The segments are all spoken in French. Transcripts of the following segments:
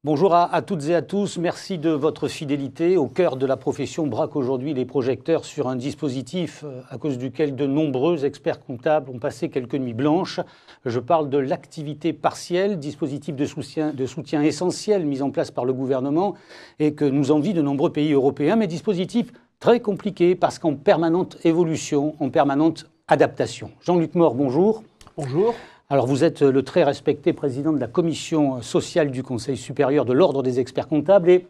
Bonjour à toutes et à tous, merci de votre fidélité. Au cœur de la profession braque aujourd'hui les projecteurs sur un dispositif à cause duquel de nombreux experts comptables ont passé quelques nuits blanches. Je parle de l'activité partielle, dispositif de soutien essentiel mis en place par le gouvernement et que nous envient de nombreux pays européens, mais dispositif très compliqué parce qu'en permanente évolution, en permanente adaptation. Jean-Luc Mort, bonjour. Bonjour. Alors vous êtes le très respecté président de la commission sociale du Conseil supérieur de l'Ordre des experts comptables. Et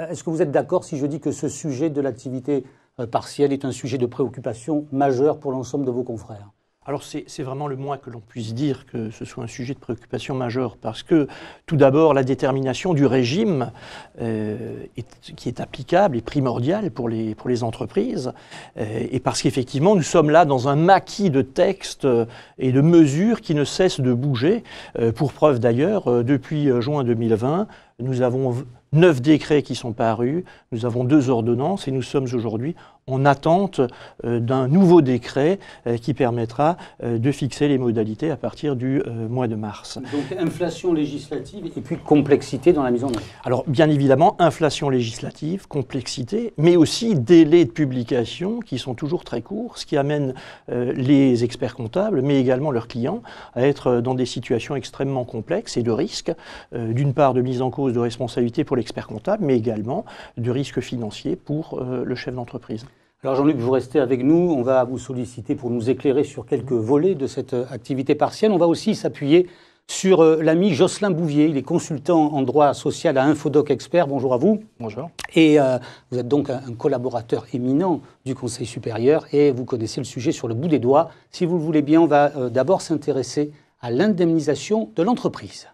est-ce que vous êtes d'accord si je dis que ce sujet de l'activité partielle est un sujet de préoccupation majeur pour l'ensemble de vos confrères ? Alors c'est vraiment le moins que l'on puisse dire que ce soit un sujet de préoccupation majeure parce que tout d'abord la détermination du régime qui est applicable est primordiale pour les entreprises et parce qu'effectivement nous sommes là dans un maquis de textes et de mesures qui ne cessent de bouger. Pour preuve d'ailleurs, depuis juin 2020, nous avons 9 décrets qui sont parus, nous avons 2 ordonnances et nous sommes aujourd'hui en attente d'un nouveau décret qui permettra de fixer les modalités à partir du mois de mars. Donc inflation législative et puis complexité dans la mise en œuvre. Alors bien évidemment, inflation législative, complexité, mais aussi délais de publication qui sont toujours très courts, ce qui amène les experts comptables, mais également leurs clients, à être dans des situations extrêmement complexes et de risques, d'une part de mise en cause de responsabilité pour l'expert comptable, mais également de risques financiers pour le chef d'entreprise. Alors Jean-Luc, vous restez avec nous, on va vous solliciter pour nous éclairer sur quelques volets de cette activité partielle. On va aussi s'appuyer sur l'ami Jocelyn Bouvier, il est consultant en droit social à Infodoc Expert. Bonjour à vous. Bonjour. Et vous êtes donc un collaborateur éminent du Conseil supérieur et vous connaissez le sujet sur le bout des doigts. Si vous le voulez bien, on va d'abord s'intéresser à l'indemnisation de l'entreprise.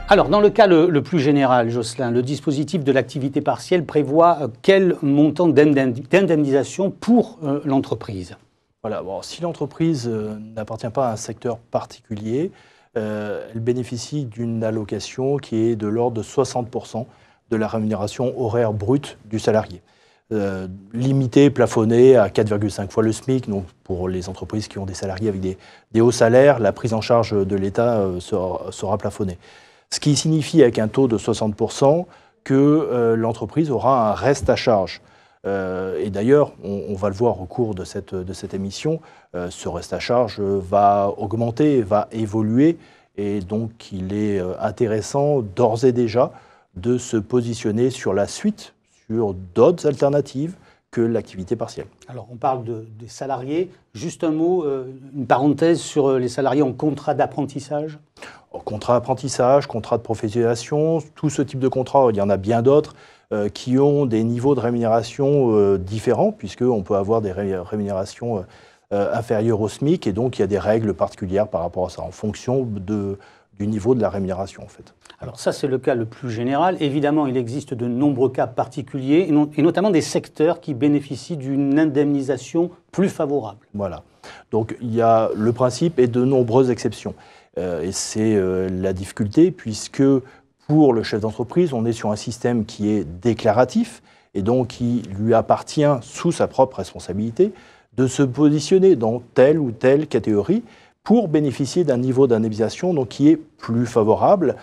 Alors, dans le cas le plus général, Jocelyn, le dispositif de l'activité partielle prévoit quel montant d'indemnisation pour l'entreprise ? Voilà, bon, si l'entreprise n'appartient pas à un secteur particulier, elle bénéficie d'une allocation qui est de l'ordre de 60% de la rémunération horaire brute du salarié. Limitée, plafonnée à 4,5 fois le SMIC. Donc pour les entreprises qui ont des salariés avec des hauts salaires, la prise en charge de l'État sera plafonnée. Ce qui signifie avec un taux de 60% que l'entreprise aura un reste à charge. Et d'ailleurs, on va le voir au cours de cette émission, ce reste à charge va augmenter, va évoluer. Et donc, il est intéressant d'ores et déjà de se positionner sur la suite, sur d'autres alternatives que l'activité partielle. Alors, on parle des salariés. Juste un mot, une parenthèse sur les salariés en contrat d'apprentissage. Contrat d'apprentissage, contrat de professionnalisation, tout ce type de contrat, il y en a bien d'autres qui ont des niveaux de rémunération différents, puisqu'on peut avoir des rémunérations inférieures au SMIC, et donc il y a des règles particulières par rapport à ça, en fonction du niveau de la rémunération, en fait. Alors ça, c'est le cas le plus général. Évidemment, il existe de nombreux cas particuliers, et notamment des secteurs qui bénéficient d'une indemnisation plus favorable. Voilà. Donc il y a le principe et de nombreuses exceptions. Et c'est la difficulté, puisque pour le chef d'entreprise, on est sur un système qui est déclaratif, et donc il lui appartient, sous sa propre responsabilité, de se positionner dans telle ou telle catégorie pour bénéficier d'un niveau d'indemnisation qui est plus favorable,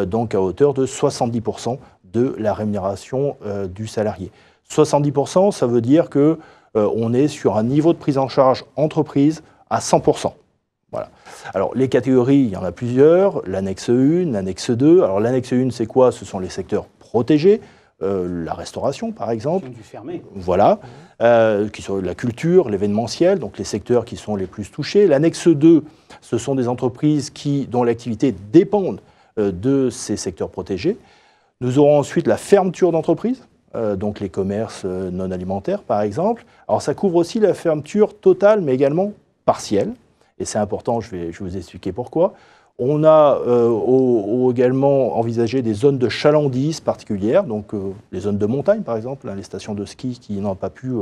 donc à hauteur de 70% de la rémunération du salarié. 70%, ça veut dire qu'on est sur un niveau de prise en charge entreprise à 100%. Voilà. Alors, les catégories, il y en a plusieurs, l'annexe 1, l'annexe 2. Alors, l'annexe 1, c'est quoi? Ce sont les secteurs protégés, la restauration, par exemple. Du fermé. Voilà. Qui sont la culture, l'événementiel, donc les secteurs qui sont les plus touchés. L'annexe 2, ce sont des entreprises dont l'activité dépend de ces secteurs protégés. Nous aurons ensuite la fermeture d'entreprise, donc les commerces non alimentaires, par exemple. Alors, ça couvre aussi la fermeture totale, mais également partielle. Et c'est important, je vais vous expliquer pourquoi. On a également envisagé des zones de chalandise particulières, donc les zones de montagne par exemple, les stations de ski qui n'ont pas pu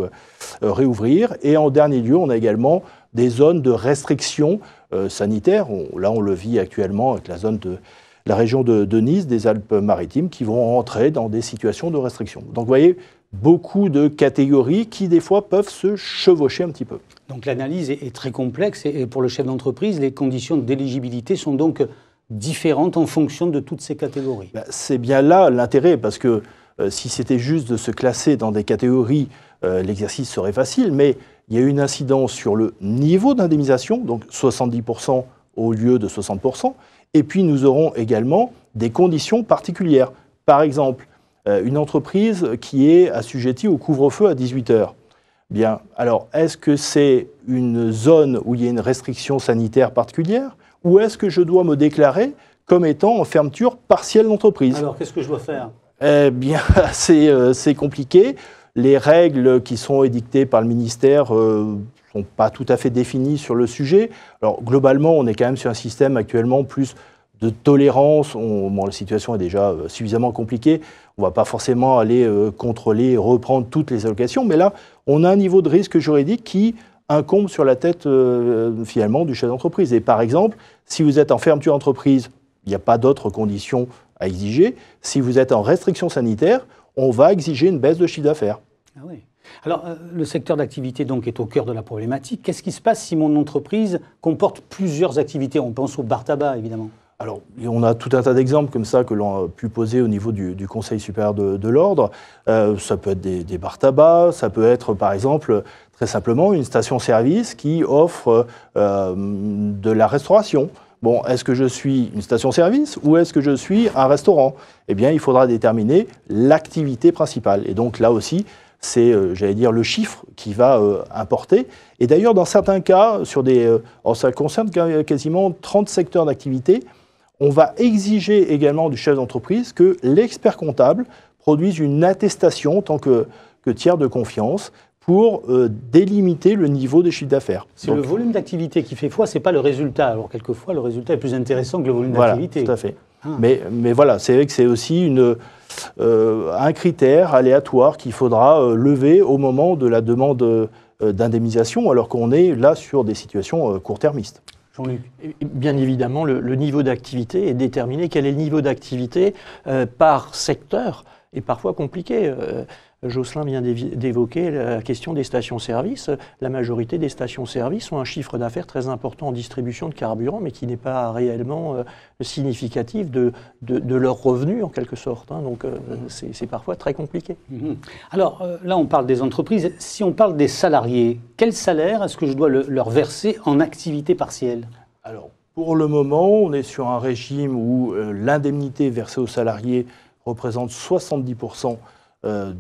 réouvrir. Et en dernier lieu, on a également des zones de restriction sanitaire. Là, on le vit actuellement avec la région de Nice, des Alpes-Maritimes, qui vont entrer dans des situations de restriction. Donc vous voyez, beaucoup de catégories qui, des fois, peuvent se chevaucher un petit peu. Donc l'analyse est très complexe et pour le chef d'entreprise, les conditions d'éligibilité sont donc différentes en fonction de toutes ces catégories. C'est bien là l'intérêt, parce que si c'était juste de se classer dans des catégories, l'exercice serait facile, mais il y a une incidence sur le niveau d'indemnisation, donc 70% au lieu de 60%, et puis nous aurons également des conditions particulières. Par exemple, une entreprise qui est assujettie au couvre-feu à 18 heures. Bien, alors est-ce que c'est une zone où il y a une restriction sanitaire particulière ou est-ce que je dois me déclarer comme étant en fermeture partielle d'entreprise? Alors qu'est-ce que je dois faire? Eh bien, c'est compliqué. Les règles qui sont édictées par le ministère ne sont pas tout à fait définies sur le sujet. Alors globalement, on est quand même sur un système actuellement plus de tolérance. Bon, la situation est déjà suffisamment compliquée. On ne va pas forcément aller contrôler et reprendre toutes les allocations. Mais là, on a un niveau de risque juridique qui incombe sur la tête, finalement, du chef d'entreprise. Et par exemple, si vous êtes en fermeture d'entreprise, il n'y a pas d'autres conditions à exiger. Si vous êtes en restriction sanitaire, on va exiger une baisse de chiffre d'affaires. Ah oui. Alors, le secteur d'activité donc est au cœur de la problématique. Qu'est-ce qui se passe si mon entreprise comporte plusieurs activités? On pense au bar tabac, évidemment. Alors, on a tout un tas d'exemples comme ça que l'on a pu poser au niveau du Conseil supérieur de l'ordre. Ça peut être des bars tabac, ça peut être, par exemple, très simplement, une station-service qui offre de la restauration. Bon, est-ce que je suis une station-service ou est-ce que je suis un restaurant? Eh bien, il faudra déterminer l'activité principale. Et donc, là aussi, c'est, j'allais dire, le chiffre qui va importer. Et d'ailleurs, dans certains cas, ça concerne quasiment 30 secteurs d'activité, on va exiger également du chef d'entreprise que l'expert comptable produise une attestation en tant que tiers de confiance pour délimiter le niveau des chiffres d'affaires. C'est le volume d'activité qui fait foi, ce n'est pas le résultat. Alors quelquefois, le résultat est plus intéressant que le volume d'activité. Voilà, tout à fait. Ah. Mais voilà, c'est vrai que c'est aussi un critère aléatoire qu'il faudra lever au moment de la demande d'indemnisation, alors qu'on est là sur des situations court-termistes. Jean-Luc. Bien évidemment, le niveau d'activité est déterminé. Quel est le niveau d'activité par secteur est parfois compliqué. Jocelyn vient d'évoquer la question des stations-service. La majorité des stations-service ont un chiffre d'affaires très important en distribution de carburant, mais qui n'est pas réellement significatif de leurs revenus, en quelque sorte. Hein. Donc, c'est parfois très compliqué. Alors, là, on parle des entreprises. Si on parle des salariés, quel salaire est-ce que je dois leur verser en activité partielle? Alors, pour le moment, on est sur un régime où l'indemnité versée aux salariés représente 70%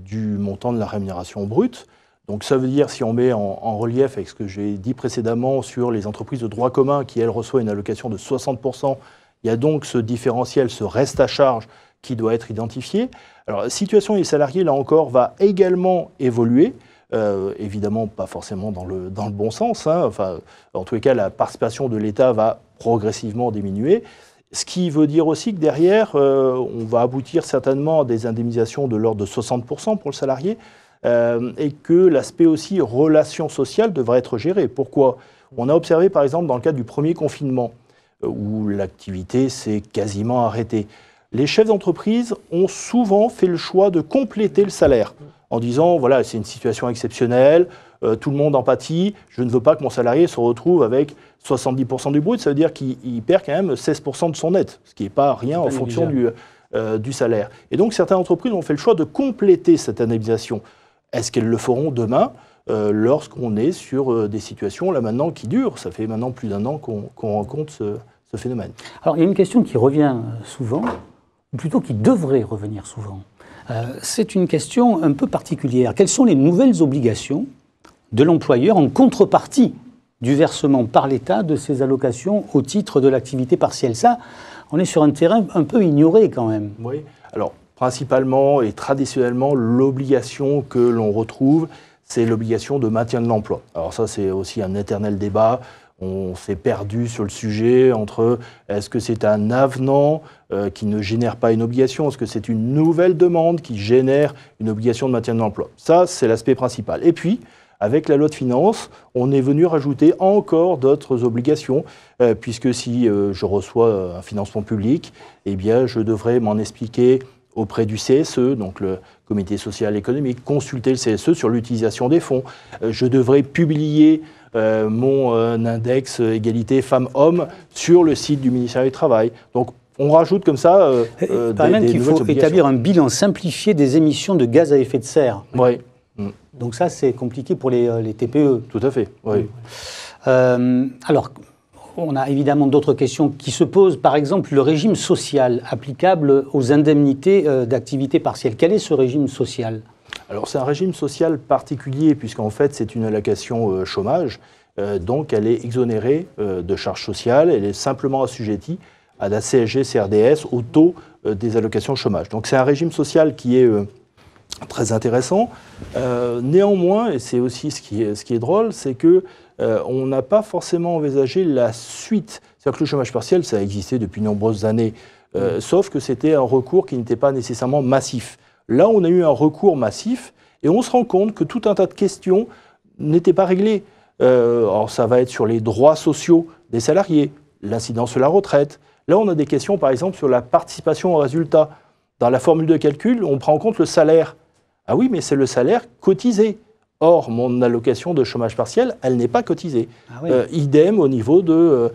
du montant de la rémunération brute. Donc ça veut dire, si on met en relief avec ce que j'ai dit précédemment sur les entreprises de droit commun qui, elles, reçoivent une allocation de 60%, il y a donc ce différentiel, ce reste à charge qui doit être identifié. Alors la situation des salariés, là encore, va également évoluer. Évidemment, pas forcément dans le bon sens. Hein. Enfin, en tous les cas, la participation de l'État va progressivement diminuer. Ce qui veut dire aussi que derrière, on va aboutir certainement à des indemnisations de l'ordre de 60% pour le salarié et que l'aspect aussi relations sociales devrait être géré. Pourquoi? On a observé par exemple dans le cadre du premier confinement où l'activité s'est quasiment arrêtée. Les chefs d'entreprise ont souvent fait le choix de compléter le salaire en disant voilà, c'est une situation exceptionnelle, tout le monde en pâtit, je ne veux pas que mon salarié se retrouve avec 70% du brut, ça veut dire qu'il perd quand même 16% de son net, ce qui n'est pas rien en fonction du salaire. Et donc certaines entreprises ont fait le choix de compléter cette indemnisation. Est-ce qu'elles le feront demain lorsqu'on est sur des situations là maintenant qui durent? Ça fait maintenant plus d'1 an qu'on rencontre ce phénomène. Alors il y a une question qui revient souvent, ou plutôt qui devrait revenir souvent. C'est une question un peu particulière. Quelles sont les nouvelles obligations de l'employeur en contrepartie du versement par l'État de ces allocations au titre de l'activité partielle? Ça, on est sur un terrain un peu ignoré quand même. Oui, alors principalement et traditionnellement, l'obligation que l'on retrouve, c'est l'obligation de maintien de l'emploi. Alors ça, c'est aussi un éternel débat. On s'est perdu sur le sujet entre est-ce que c'est un avenant qui ne génère pas une obligation, est-ce que c'est une nouvelle demande qui génère une obligation de maintien de l'emploi. Ça, c'est l'aspect principal. Et puis, Avec la loi de finances, on est venu rajouter encore d'autres obligations, puisque si je reçois un financement public, eh bien, je devrais m'en expliquer auprès du CSE, donc le Comité social et économique, consulter le CSE sur l'utilisation des fonds. Je devrais publier mon index égalité femmes-hommes sur le site du ministère du Travail. Donc, on rajoute comme ça des qu'il faut établir un bilan simplifié des émissions de gaz à effet de serre. Oui. Donc ça, c'est compliqué pour les TPE. Tout à fait, oui. Alors, on a évidemment d'autres questions qui se posent. Par exemple, le régime social applicable aux indemnités d'activité partielle. Quel est ce régime social ? Alors, c'est un régime social particulier, puisqu'en fait, c'est une allocation chômage. Donc, elle est exonérée de charges sociales. Elle est simplement assujettie à la CSG-CRDS, au taux des allocations chômage. Donc, c'est un régime social qui est très intéressant. Néanmoins, et c'est aussi ce qui est drôle, c'est que on n'a pas forcément envisagé la suite. C'est-à-dire que le chômage partiel, ça a existé depuis de nombreuses années, sauf que c'était un recours qui n'était pas nécessairement massif. Là, on a eu un recours massif et on se rend compte que tout un tas de questions n'étaient pas réglées. Alors, ça va être sur les droits sociaux des salariés, l'incidence sur la retraite. Là, on a des questions, par exemple, sur la participation au résultat. Dans la formule de calcul, on prend en compte le salaire. Ah oui, mais c'est le salaire cotisé. Or, mon allocation de chômage partiel, elle n'est pas cotisée. Ah oui. Idem au niveau de,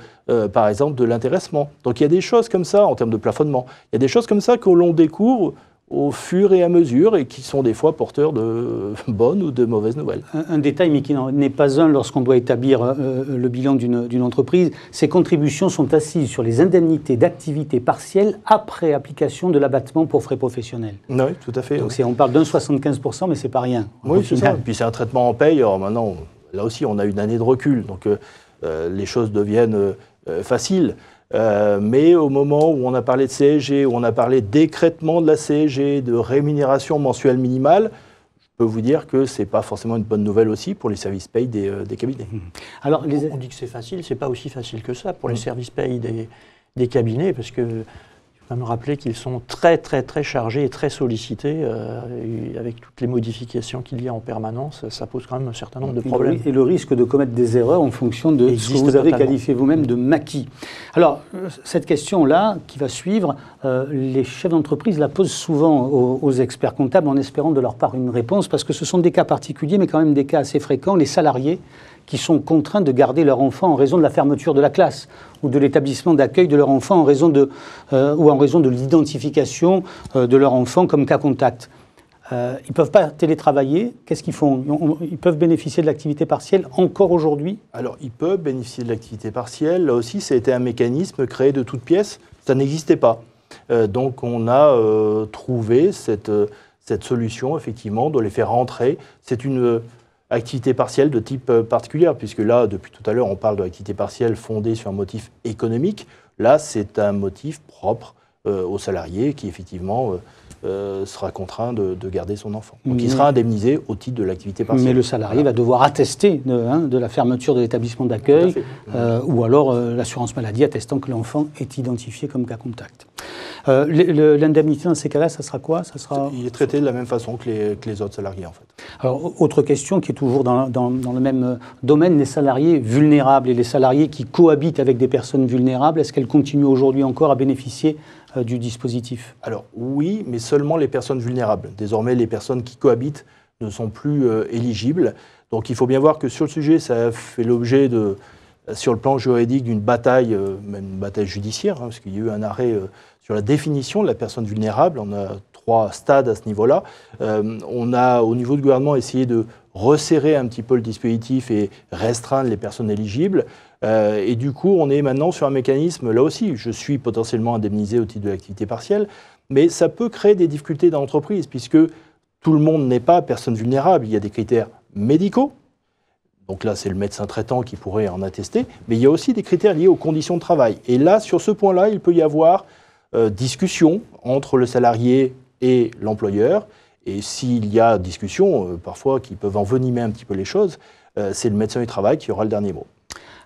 par exemple, de l'intéressement. Donc, il y a des choses comme ça, en termes de plafonnement. Il y a des choses comme ça que l'on découvre au fur et à mesure et qui sont des fois porteurs de bonnes ou de mauvaises nouvelles. Un détail, mais qui n'en est pas un lorsqu'on doit établir le bilan d'une entreprise, ces contributions sont assises sur les indemnités d'activité partielle après application de l'abattement pour frais professionnels. Oui, tout à fait. Donc on parle d'un 75%, mais c'est pas rien. Oui, c'est ça. Et puis c'est un traitement en paye. Alors maintenant, là aussi, on a une année de recul, donc les choses deviennent faciles. Mais au moment où on a parlé de CSG, où on a parlé d'écrêtement de la CSG, de rémunération mensuelle minimale, je peux vous dire que ce n'est pas forcément une bonne nouvelle aussi pour les services paye des cabinets. Alors, on dit que c'est facile, ce n'est pas aussi facile que ça pour les services paye des cabinets, parce que il faut quand même rappeler qu'ils sont très, très, très chargés et très sollicités. Et avec toutes les modifications qu'il y a en permanence, ça pose quand même un certain nombre de problèmes. Et le risque de commettre des erreurs en fonction de ce que vous avez qualifié vous-même de maquis. Alors, cette question-là, qui va suivre, les chefs d'entreprise la posent souvent aux experts comptables en espérant de leur part une réponse, parce que ce sont des cas particuliers, mais quand même des cas assez fréquents. Les salariés qui sont contraints de garder leur enfant en raison de la fermeture de la classe ou de l'établissement d'accueil de leur enfant en raison de l'identification de leur enfant comme cas contact. Ils ne peuvent pas télétravailler. Qu'est-ce qu'ils font ? Ils peuvent bénéficier de l'activité partielle encore aujourd'hui ? Alors, ils peuvent bénéficier de l'activité partielle. Là aussi, ça a été un mécanisme créé de toutes pièces. Ça n'existait pas. Donc, on a trouvé cette solution, effectivement, de les faire rentrer. C'est une activité partielle de type particulière, puisque là, depuis tout à l'heure, on parle de l'activité partielle fondée sur un motif économique. Là, c'est un motif propre au salarié qui, effectivement, sera contraint de garder son enfant. Donc, il sera indemnisé au titre de l'activité partielle. Mais le salarié va devoir attester de la fermeture de l'établissement d'accueil, ou alors l'assurance maladie attestant que l'enfant est identifié comme cas contact. L'indemnité dans ces cas-là, ça sera quoi ? Il est traité de la même façon que les autres salariés, en fait. Alors, autre question qui est toujours dans le même domaine, les salariés vulnérables et les salariés qui cohabitent avec des personnes vulnérables, est-ce qu'elles continuent aujourd'hui encore à bénéficier du dispositif ? Alors oui, mais seulement les personnes vulnérables. Désormais, les personnes qui cohabitent ne sont plus éligibles. Donc il faut bien voir que sur le sujet, ça a fait l'objet sur le plan juridique d'une bataille, même une bataille judiciaire, parce qu'il y a eu un arrêt sur la définition de la personne vulnérable. On a 3 stades à ce niveau-là. On a, au niveau du gouvernement, essayé de resserrer un petit peu le dispositif et restreindre les personnes éligibles. Et du coup, on est maintenant sur un mécanisme, là aussi, je suis potentiellement indemnisé au titre de l'activité partielle, mais ça peut créer des difficultés dans l'entreprise, puisque tout le monde n'est pas personne vulnérable. Il y a des critères médicaux, donc là, c'est le médecin traitant qui pourrait en attester, mais il y a aussi des critères liés aux conditions de travail. Et là, sur ce point-là, il peut y avoir discussion entre le salarié et l'employeur, et s'il y a discussion, parfois, qui peuvent envenimer un petit peu les choses, c'est le médecin du travail qui aura le dernier mot.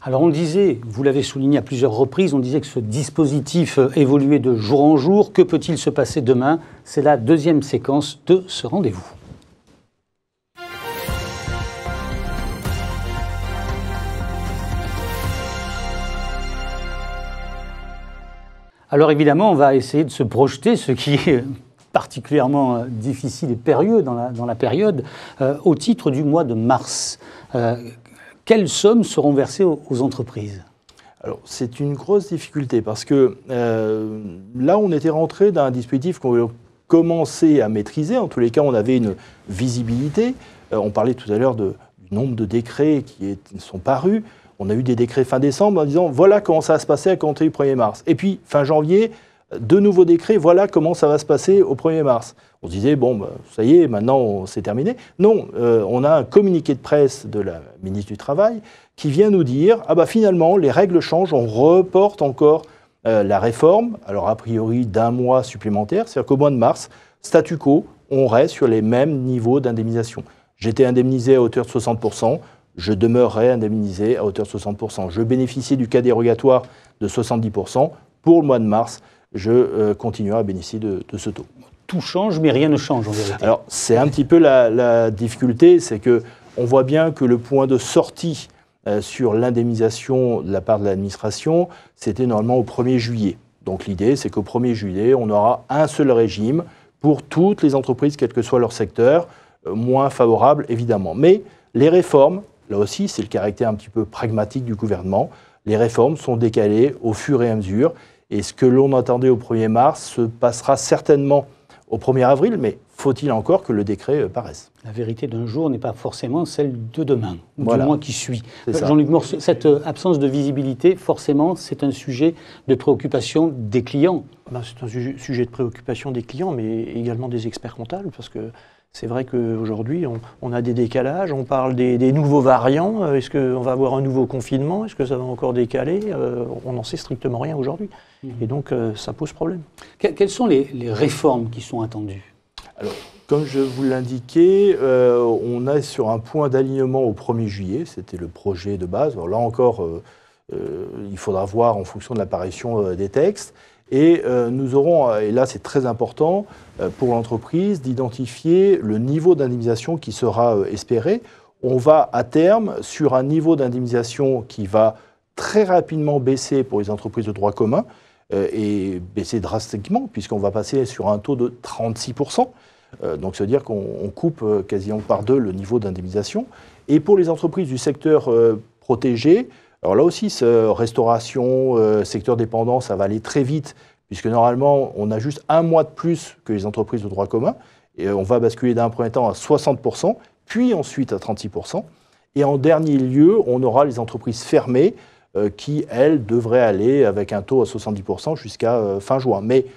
Alors on disait, vous l'avez souligné à plusieurs reprises, on disait que ce dispositif évoluait de jour en jour. Que peut-il se passer demain ? C'est la deuxième séquence de ce rendez-vous. Alors évidemment, on va essayer de se projeter, ce qui est particulièrement difficile et périlleux dans la période, au titre du mois de mars. Quelles sommes seront versées aux entreprises ? Alors, c'est une grosse difficulté parce que là, on était rentré dans un dispositif qu'on commençait à maîtriser. En tous les cas, on avait une visibilité. On parlait tout à l'heure du nombre de décrets qui sont parus. On a eu des décrets fin décembre en disant voilà comment ça va se passer à compter du 1er mars. Et puis, fin janvier, de nouveaux décrets, voilà comment ça va se passer au 1er mars. On se disait, bon, ça y est, maintenant, c'est terminé. Non, on a un communiqué de presse de la ministre du Travail qui vient nous dire, finalement, les règles changent, on reporte encore la réforme, alors a priori d'un mois supplémentaire, c'est-à-dire qu'au mois de mars, statu quo, on reste sur les mêmes niveaux d'indemnisation. J'étais indemnisé à hauteur de 60%, je demeurerai indemnisé à hauteur de 60%. Je bénéficiais du cas dérogatoire de 70%. Pour le mois de mars, je continuerai à bénéficier de ce taux. Tout change, mais rien ne change en vérité. Alors, c'est un petit peu la difficulté, c'est qu'on voit bien que le point de sortie sur l'indemnisation de la part de l'administration, c'était normalement au 1er juillet. Donc l'idée, c'est qu'au 1er juillet, on aura un seul régime pour toutes les entreprises, quel que soit leur secteur, moins favorable évidemment. Mais les réformes, là aussi, c'est le caractère un petit peu pragmatique du gouvernement, les réformes sont décalées au fur et à mesure. Et ce que l'on attendait au 1er mars se passera certainement au 1er avril, mais faut-il encore que le décret paraisse ? La vérité d'un jour n'est pas forcément celle de demain, ou voilà. du mois qui suit. Ça. Jean-Luc Morceau, cette absence de visibilité, forcément, c'est un sujet de préoccupation des clients. C'est un sujet de préoccupation des clients, mais également des experts comptables, parce que c'est vrai qu'aujourd'hui, on a des décalages, on parle des nouveaux variants. Est-ce qu'on va avoir un nouveau confinement ? Est-ce que ça va encore décaler ? On n'en sait strictement rien aujourd'hui. Et donc, ça pose problème. Quelles sont les réformes qui sont attendues ? Alors, comme je vous l'indiquais, on est sur un point d'alignement au 1er juillet. C'était le projet de base. Alors là encore, il faudra voir en fonction de l'apparition des textes. Et nous aurons, et là c'est très important pour l'entreprise, d'identifier le niveau d'indemnisation qui sera espéré. On va à terme sur un niveau d'indemnisation qui va très rapidement baisser pour les entreprises de droit commun et baisser drastiquement puisqu'on va passer sur un taux de 36%. Donc ça veut dire qu'on coupe quasiment par deux le niveau d'indemnisation. Et pour les entreprises du secteur protégé, alors là aussi, restauration, secteur dépendant, ça va aller très vite, puisque normalement, on a juste un mois de plus que les entreprises de droit commun, et on va basculer d'un premier temps à 60%, puis ensuite à 36%. Et en dernier lieu, on aura les entreprises fermées, qui, elles, devraient aller avec un taux à 70% jusqu'à fin juin. Mais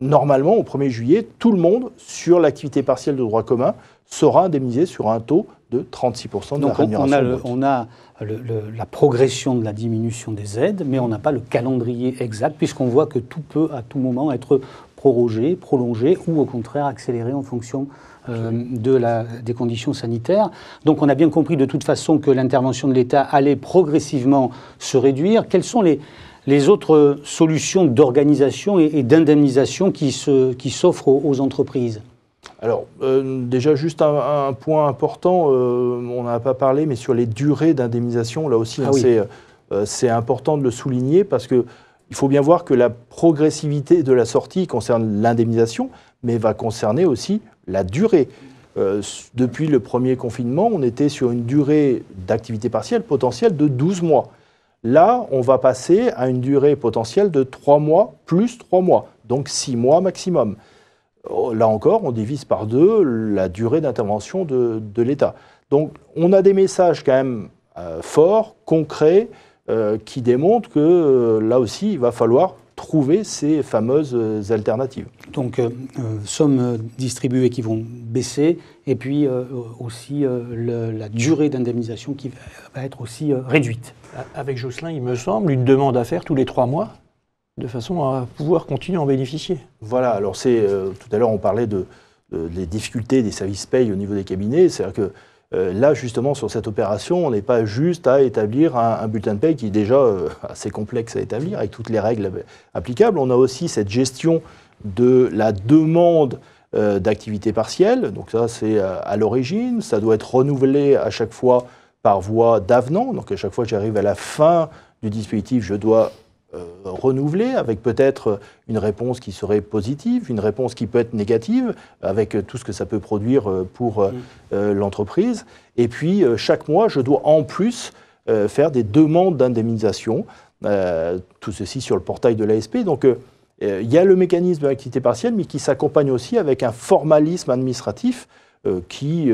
normalement, au 1er juillet, tout le monde, sur l'activité partielle de droit commun, sera indemnisé sur un taux de 36% de la rémunération. On a la progression de la diminution des aides, mais on n'a pas le calendrier exact, puisqu'on voit que tout peut à tout moment être prorogé, prolongé, ou au contraire accéléré en fonction des conditions sanitaires. Donc on a bien compris de toute façon que l'intervention de l'État allait progressivement se réduire. Quelles sont les autres solutions d'organisation et d'indemnisation qui s'offrent aux entreprises ? Alors, déjà, juste un point important, on n'en a pas parlé, mais sur les durées d'indemnisation, là aussi, c'est important de le souligner parce qu'il faut bien voir que la progressivité de la sortie concerne l'indemnisation, mais va concerner aussi la durée. Depuis le premier confinement, on était sur une durée d'activité partielle potentielle de 12 mois. Là, on va passer à une durée potentielle de 3 mois plus 3 mois, donc 6 mois maximum. Là encore, on divise par deux la durée d'intervention de l'État. Donc, on a des messages quand même forts, concrets, qui démontrent que là aussi, il va falloir trouver ces fameuses alternatives. Donc, sommes distribuées qui vont baisser, et puis aussi la durée d'indemnisation qui va être aussi réduite. Avec Jocelyn, il me semble, une demande à faire tous les 3 mois, de façon à pouvoir continuer à en bénéficier. Voilà, alors tout à l'heure on parlait des difficultés des services paye au niveau des cabinets, c'est-à-dire que là justement sur cette opération, on n'est pas juste à établir un bulletin de paye qui est déjà assez complexe à établir avec toutes les règles applicables, on a aussi cette gestion de la demande d'activité partielle, donc ça c'est à l'origine, ça doit être renouvelé à chaque fois par voie d'avenant, donc à chaque fois que j'arrive à la fin du dispositif, je dois renouvelée, avec peut-être une réponse qui serait positive, une réponse qui peut être négative, avec tout ce que ça peut produire pour l'entreprise. Et puis, chaque mois, je dois en plus faire des demandes d'indemnisation, tout ceci sur le portail de l'ASP. Donc, il y a le mécanisme de l'activité partielle, mais qui s'accompagne aussi avec un formalisme administratif qui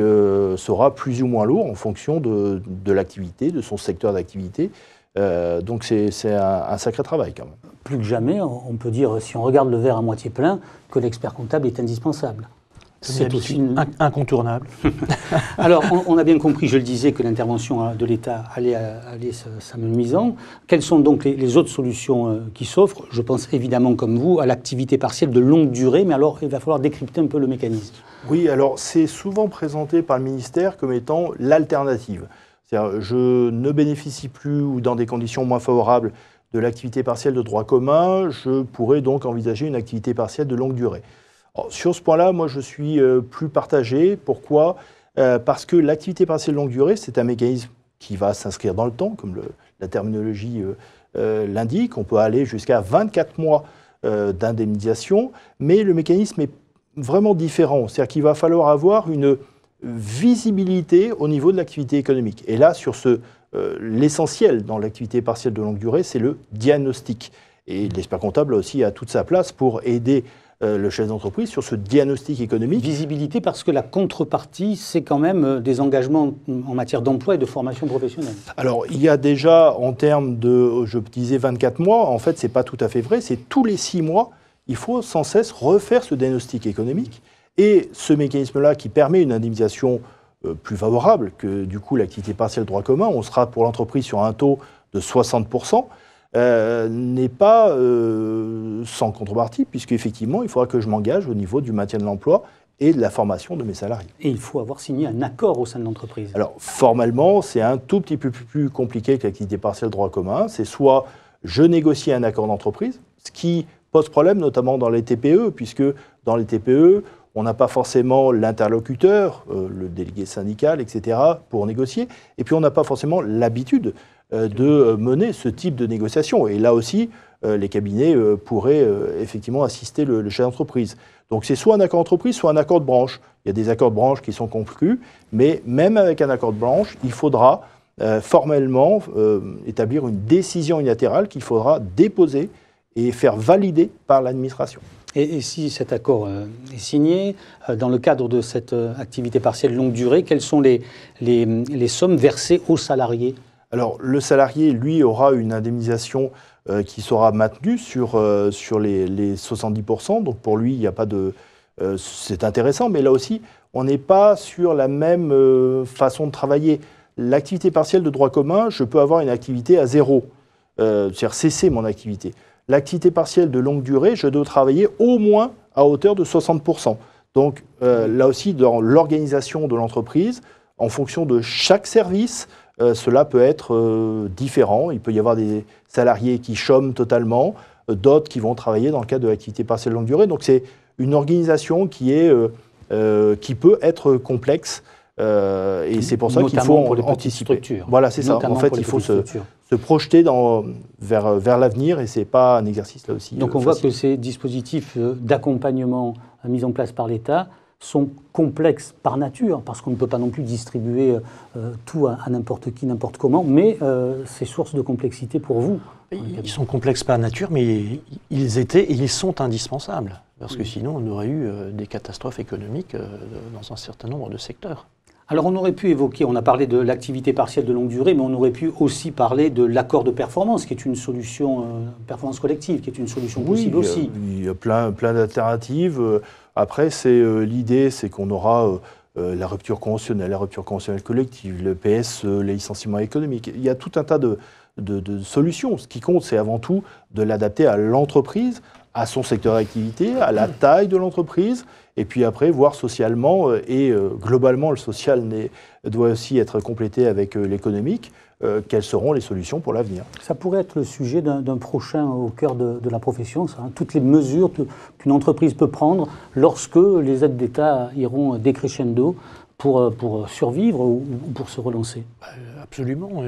sera plus ou moins lourd en fonction de l'activité, de son secteur d'activité. Donc c'est un sacré travail quand même. Plus que jamais, on peut dire, si on regarde le verre à moitié plein, que l'expert comptable est indispensable. C'est aussi incontournable. Alors, on a bien compris, je le disais, que l'intervention de l'État allait s'amenuisant. Quelles sont donc les autres solutions qui s'offrent? Je pense évidemment, comme vous, à l'activité partielle de longue durée, mais alors il va falloir décrypter un peu le mécanisme. Oui, alors c'est souvent présenté par le ministère comme étant l'alternative. C'est-à-dire, je ne bénéficie plus ou dans des conditions moins favorables de l'activité partielle de droit commun, je pourrais donc envisager une activité partielle de longue durée. Alors, sur ce point-là, moi je suis plus partagé. Pourquoi ? Parce que l'activité partielle de longue durée, c'est un mécanisme qui va s'inscrire dans le temps, comme la terminologie l'indique. On peut aller jusqu'à 24 mois d'indemnisation, mais le mécanisme est vraiment différent. C'est-à-dire qu'il va falloir avoir une visibilité au niveau de l'activité économique. Et là, sur l'essentiel dans l'activité partielle de longue durée, c'est le diagnostic. Et l'expert comptable aussi a toute sa place pour aider le chef d'entreprise sur ce diagnostic économique. Visibilité parce que la contrepartie, c'est quand même des engagements en matière d'emploi et de formation professionnelle. Alors, il y a déjà, en termes de, je disais 24 mois, en fait, ce n'est pas tout à fait vrai, c'est tous les 6 mois, il faut sans cesse refaire ce diagnostic économique. Et ce mécanisme-là qui permet une indemnisation plus favorable que du coup l'activité partielle droit commun, on sera pour l'entreprise sur un taux de 60%, n'est pas sans contrepartie, puisqu'effectivement, il faudra que je m'engage au niveau du maintien de l'emploi et de la formation de mes salariés. Et il faut avoir signé un accord au sein de l'entreprise. Alors, formellement, c'est un tout petit peu plus compliqué que l'activité partielle droit commun. C'est soit je négocie un accord d'entreprise, ce qui pose problème notamment dans les TPE, puisque dans les TPE, on n'a pas forcément l'interlocuteur, le délégué syndical, etc., pour négocier. Et puis, on n'a pas forcément l'habitude de mener ce type de négociation. Et là aussi, les cabinets pourraient effectivement assister le chef d'entreprise. Donc, c'est soit un accord d'entreprise, soit un accord de branche. Il y a des accords de branche qui sont conclus, mais même avec un accord de branche, il faudra formellement établir une décision unilatérale qu'il faudra déposer et faire valider par l'administration. Et si cet accord est signé, dans le cadre de cette activité partielle longue durée, quelles sont les sommes versées aux salariés ? Alors, le salarié, lui, aura une indemnisation qui sera maintenue sur les 70%. Donc, pour lui, il n'y a pas de... c'est intéressant, mais là aussi, on n'est pas sur la même façon de travailler. L'activité partielle de droit commun, je peux avoir une activité à zéro, c'est-à-dire cesser mon activité. L'activité partielle de longue durée, je dois travailler au moins à hauteur de 60%. Donc là aussi, dans l'organisation de l'entreprise, en fonction de chaque service, cela peut être différent. Il peut y avoir des salariés qui chôment totalement, d'autres qui vont travailler dans le cadre de l'activité partielle de longue durée. Donc c'est une organisation qui peut être complexe. Et c'est pour ça qu'il faut pour les anticiper. Petites structures. Voilà, c'est ça. En fait, il faut se projeter vers l'avenir et ce n'est pas un exercice là aussi. Donc on voit que ces dispositifs d'accompagnement mis en place par l'État sont complexes par nature, parce qu'on ne peut pas non plus distribuer tout à n'importe qui, n'importe comment, mais c'est source de complexité pour vous. Ils sont complexes par nature, mais ils étaient et ils sont indispensables, parce que sinon on aurait eu des catastrophes économiques dans un certain nombre de secteurs. Alors on aurait pu évoquer, on a parlé de l'activité partielle de longue durée, mais on aurait pu aussi parler de l'accord de performance, qui est une solution, performance collective, qui est une solution possible aussi. Il y a plein d'alternatives. Après, l'idée, c'est qu'on aura la rupture conventionnelle collective, le PS, les licenciements économiques. Il y a tout un tas de solutions. Ce qui compte, c'est avant tout de l'adapter à l'entreprise, à son secteur d'activité, à la taille de l'entreprise, et puis après, voir socialement, et globalement, le social doit aussi être complété avec l'économique, quelles seront les solutions pour l'avenir. Ça pourrait être le sujet d'un prochain au cœur de la profession, ça, hein, toutes les mesures qu'une entreprise peut prendre lorsque les aides d'État iront décrescendo pour survivre ou pour se relancer? Absolument.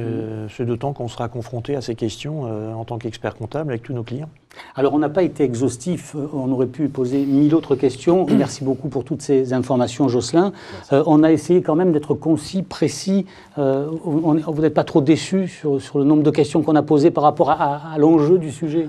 C'est d'autant qu'on sera confronté à ces questions en tant qu'expert comptable avec tous nos clients. Alors, on n'a pas été exhaustif, on aurait pu poser 1000 autres questions. Merci beaucoup pour toutes ces informations, Jocelyn. On a essayé quand même d'être concis, précis. Vous n'êtes pas trop déçu sur le nombre de questions qu'on a posées par rapport à l'enjeu du sujet?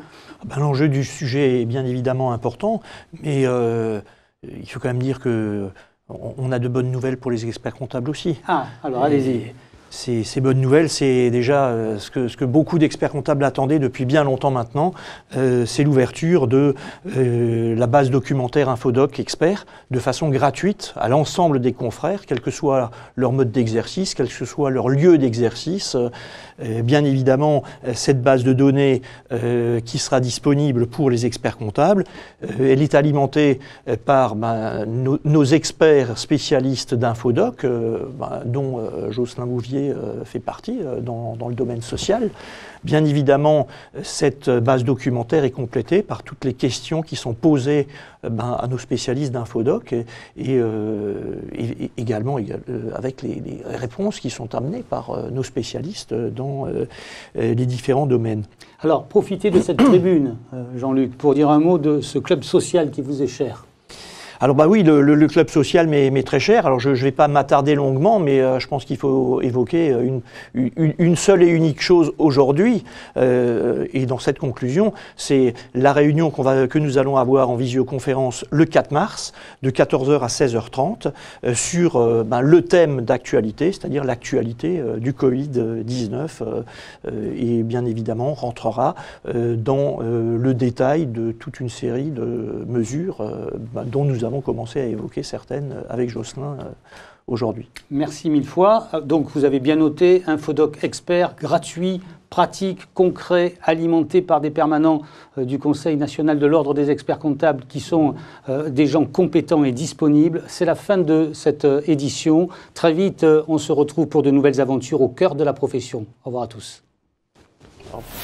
L'enjeu du sujet est bien évidemment important, mais il faut quand même dire qu'on a de bonnes nouvelles pour les experts comptables aussi. Ah, alors allez-y. Ces bonnes nouvelles, c'est déjà ce que beaucoup d'experts comptables attendaient depuis bien longtemps maintenant, c'est l'ouverture de la base documentaire Infodoc Expert de façon gratuite à l'ensemble des confrères, quel que soit leur mode d'exercice, quel que soit leur lieu d'exercice. Bien évidemment, cette base de données qui sera disponible pour les experts comptables, elle est alimentée par nos experts spécialistes d'Infodoc, dont Jocelyn Bouvier fait partie dans le domaine social. Bien évidemment, cette base documentaire est complétée par toutes les questions qui sont posées à nos spécialistes d'Infodoc et également avec les réponses qui sont amenées par nos spécialistes dans les différents domaines. Alors, profitez de cette tribune, Jean-Luc, pour dire un mot de ce club social qui vous est cher. Alors oui, le club social m'est très cher. Alors je ne vais pas m'attarder longuement, mais je pense qu'il faut évoquer une seule et unique chose aujourd'hui. Et dans cette conclusion, c'est la réunion que nous allons avoir en visioconférence le 4 mars, de 14h à 16h30, sur le thème d'actualité, c'est-à-dire l'actualité du Covid-19. Et bien évidemment, on rentrera dans le détail de toute une série de mesures dont nous avons commencé à évoquer certaines avec Jocelyn aujourd'hui. Merci mille fois. Donc vous avez bien noté, Infodoc Expert, gratuit, pratique, concret, alimenté par des permanents du Conseil national de l'Ordre des experts comptables qui sont des gens compétents et disponibles. C'est la fin de cette édition. Très vite, on se retrouve pour de nouvelles aventures au cœur de la profession. Au revoir à tous. Au revoir.